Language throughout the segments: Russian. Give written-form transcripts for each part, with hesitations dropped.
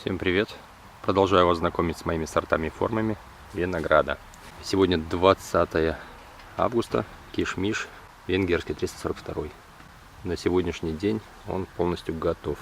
Всем привет! Продолжаю вас знакомить с моими сортами и формами винограда. Сегодня 20 августа, кишмиш венгерский 342. На сегодняшний день он полностью готов.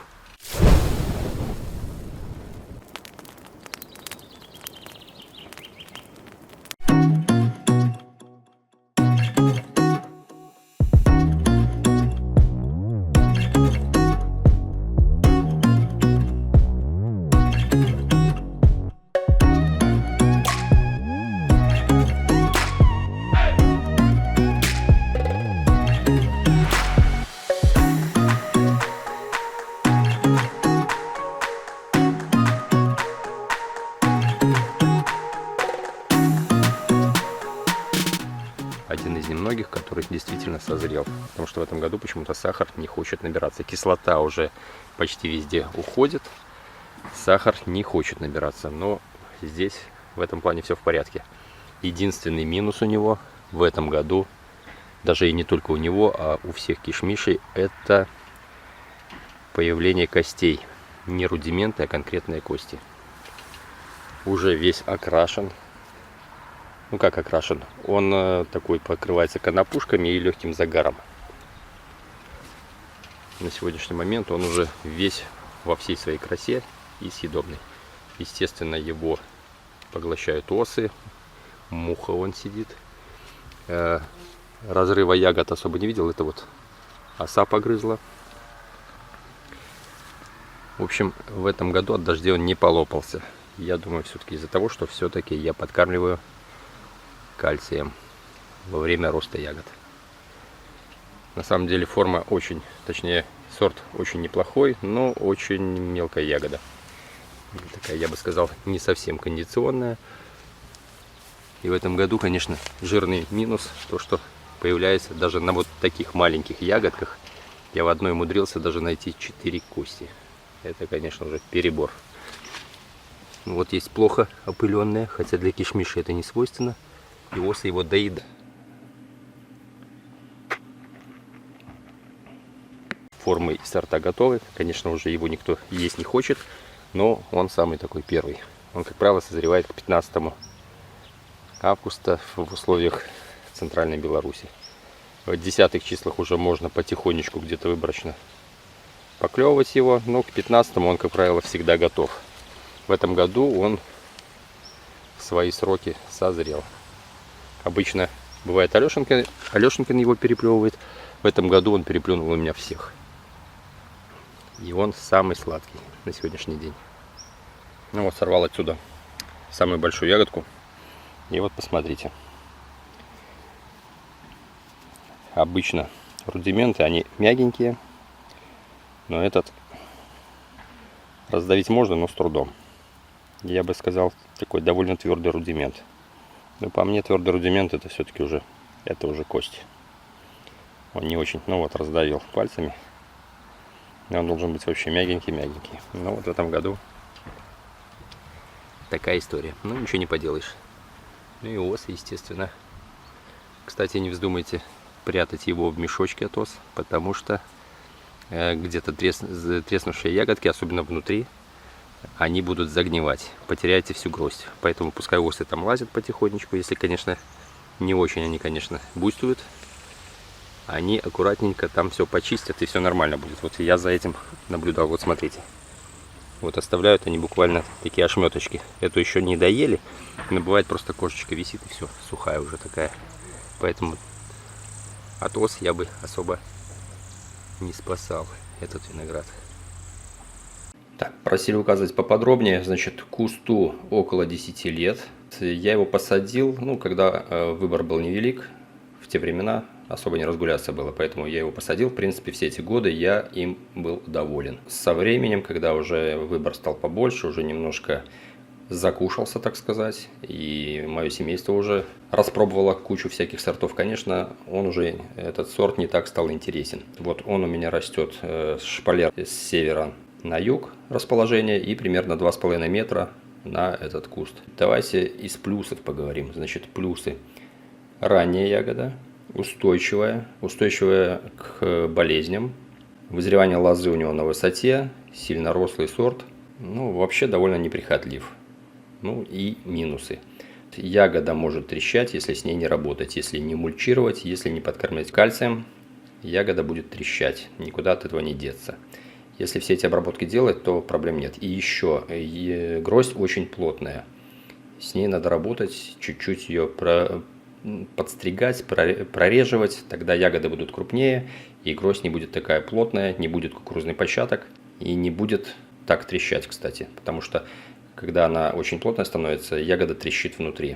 Один из немногих, который действительно созрел. Потому что в этом году почему-то сахар не хочет набираться. Кислота уже почти везде уходит. Сахар не хочет набираться. Но здесь в этом плане все в порядке. Единственный минус у него в этом году, даже и не только у него, а у всех кишмишей, это появление костей. Не рудименты, а конкретные кости. Уже весь окрашен. Ну как окрашен? Он такой покрывается конопушками и легким загаром. На сегодняшний момент он уже весь во всей своей красе и съедобный. Естественно, его поглощают осы, муха вон сидит. Разрыва ягод особо не видел, это вот оса погрызла. В общем, в этом году от дождей он не полопался. Я думаю, все-таки из-за того, что все-таки я подкармливаю кальцием во время роста ягод. На самом деле форма очень, точнее сорт очень неплохой, но очень мелкая ягода. Такая, я бы сказал, не совсем кондиционная. И в этом году, конечно, жирный минус, то что появляется даже на вот таких маленьких ягодках. Я в одной умудрился даже найти 4 кости. Это, конечно, уже перебор. Вот есть плохо опыленная, хотя для кишмиша это не свойственно. И осы его доедают. Формы и сорта готовы. Конечно, уже его никто есть не хочет, но он самый такой первый. Он, как правило, созревает к 15 августа в условиях Центральной Беларуси. В десятых числах уже можно потихонечку где-то выборочно поклевывать его, но к 15 он, как правило, всегда готов. В этом году он в свои сроки созрел. Обычно бывает Алешенькин его переплевывает. В этом году он переплюнул у меня всех. И он самый сладкий на сегодняшний день. Ну вот, сорвал отсюда самую большую ягодку. И вот посмотрите. Обычно рудименты, они мягенькие. Но этот раздавить можно, но с трудом. Я бы сказал, такой довольно твердый рудимент. Но по мне твердый рудимент это все-таки уже кость. Он не очень, ну вот раздавил пальцами. Он должен быть вообще мягенький-мягенький. Но вот в этом году такая история. Ну ничего не поделаешь. Ну и осы, естественно. Кстати, не вздумайте прятать его в мешочке от ос, потому что где-то треснувшие ягодки, особенно внутри, они будут загнивать, потеряете всю гроздь. Поэтому пускай осы там лазят потихонечку, если, конечно, не очень они, конечно, буйствуют. Они аккуратненько там все почистят и все нормально будет. Вот я за этим наблюдал, вот смотрите. Вот оставляют они буквально такие ошметочки. Эту еще не доели, но бывает просто кожечка висит и все, сухая уже такая. Поэтому от ос я бы особо не спасал этот виноград. Так, просили указывать поподробнее. Значит, кусту около 10 лет. Я его посадил, ну, когда выбор был невелик. В те времена особо не разгуляться было, поэтому я его посадил. В принципе, все эти годы я им был доволен. Со временем, когда уже выбор стал побольше, уже немножко закушался, так сказать, и мое семейство уже распробовало кучу всяких сортов, конечно, этот сорт не так стал интересен. Вот он у меня растет шпалер с севера на юг расположение и примерно 2,5 метра на этот куст. Давайте из плюсов поговорим. Значит, плюсы. Ранняя ягода, устойчивая к болезням. Вызревание лозы у него на высоте, сильно рослый сорт. ну, вообще довольно неприхотлив. Ну и минусы. Ягода может трещать, если с ней не работать, если не мульчировать, если не подкармливать кальцием, ягода будет трещать, никуда от этого не деться. Если все эти обработки делать, то проблем нет. И еще, гроздь очень плотная, с ней надо работать, чуть-чуть ее подстригать, прореживать, тогда ягоды будут крупнее, и гроздь не будет такая плотная, не будет кукурузных початок и не будет так трещать, кстати, потому что когда она очень плотная становится, ягода трещит внутри.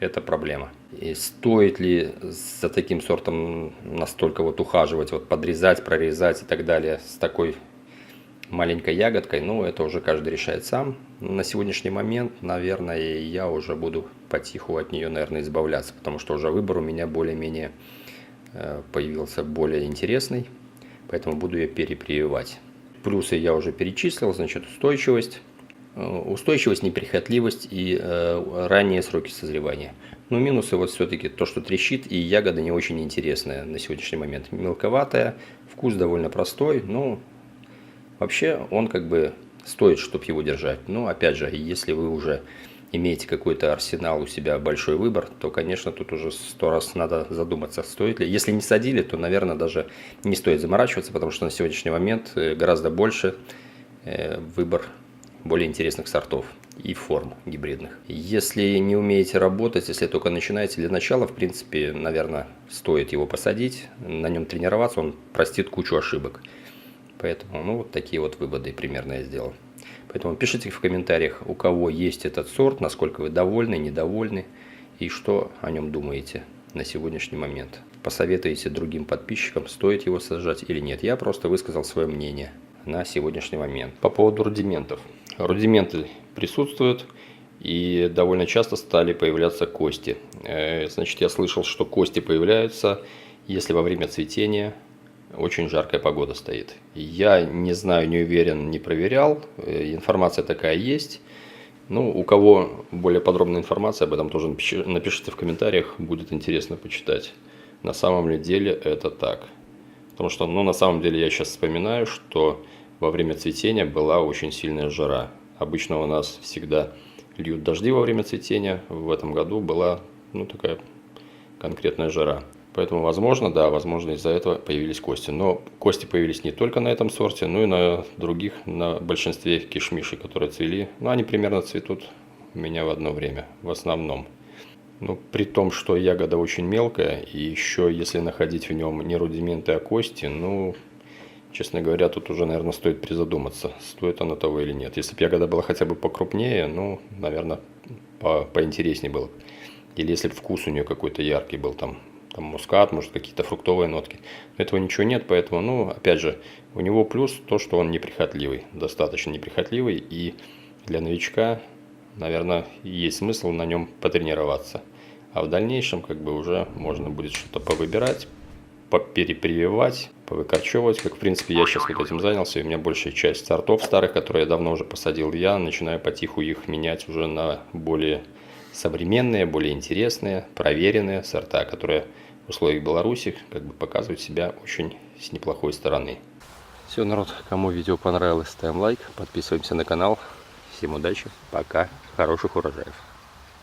Это проблема. И стоит ли за таким сортом настолько вот ухаживать, вот подрезать, прорезать и так далее с такой маленькой ягодкой, ну это уже каждый решает сам. На сегодняшний момент, наверное, я уже буду потиху от нее, наверное, избавляться, потому что уже выбор у меня более-менее появился более интересный, поэтому буду ее перепрививать. Плюсы я уже перечислил, значит, устойчивость, неприхотливость и ранние сроки созревания. Но минусы вот все-таки то, что трещит, и ягода не очень интересная на сегодняшний момент. Мелковатая, вкус довольно простой, но вообще он как бы стоит, чтобы его держать. Но опять же, если вы уже имеете какой-то арсенал у себя, большой выбор, то, конечно, тут уже 100 раз надо задуматься, стоит ли. Если не садили, то, наверное, даже не стоит заморачиваться, потому что на сегодняшний момент гораздо больше выбор более интересных сортов и форм гибридных. Если не умеете работать, если только начинаете, для начала, в принципе, наверное, стоит его посадить, на нем тренироваться, он простит кучу ошибок. Поэтому, ну, вот такие вот выводы примерно я сделал. Поэтому пишите в комментариях, у кого есть этот сорт, насколько вы довольны, недовольны и что о нем думаете на сегодняшний момент. Посоветуйте другим подписчикам, стоит его сажать или нет. Я просто высказал свое мнение на сегодняшний момент. По поводу рудиментов. Рудименты присутствуют и довольно часто стали появляться кости. Значит, я слышал, что кости появляются, если во время цветения очень жаркая погода стоит. Я не знаю, не уверен, не проверял. Информация такая есть. Ну, у кого более подробная информация об этом, тоже напишите в комментариях, будет интересно почитать. На самом ли деле это так? Потому что, ну, на самом деле я сейчас вспоминаю, что во время цветения была очень сильная жара. Обычно у нас всегда льют дожди во время цветения. В этом году была, ну, такая конкретная жара. Поэтому, возможно, да, возможно, из-за этого появились кости. Но кости появились не только на этом сорте, но и на других, на большинстве кишмишей, которые цвели. Ну, они примерно цветут у меня в одно время, в основном. Ну, при том, что ягода очень мелкая, и еще если находить в нем не рудименты, а кости, ну, честно говоря, тут уже, наверное, стоит призадуматься, стоит она того или нет. Если бы ягода была хотя бы покрупнее, ну, наверное, поинтереснее было. Или если бы вкус у нее какой-то яркий был, там мускат, может, какие-то фруктовые нотки. Но этого ничего нет, поэтому, ну, опять же, у него плюс то, что он неприхотливый, достаточно неприхотливый, и для новичка, наверное, есть смысл на нем потренироваться. А в дальнейшем, как бы, уже можно будет что-то повыбирать, поперепрививать, повыкорчевывать, как, в принципе, я сейчас вот этим занялся, и у меня большая часть сортов старых, которые я давно уже посадил, я начинаю потиху их менять уже на более современные, более интересные, проверенные сорта, которые в условиях Беларуси как бы показывают себя очень с неплохой стороны. Все, народ, кому видео понравилось, ставим лайк, подписываемся на канал. Всем удачи, пока, хороших урожаев.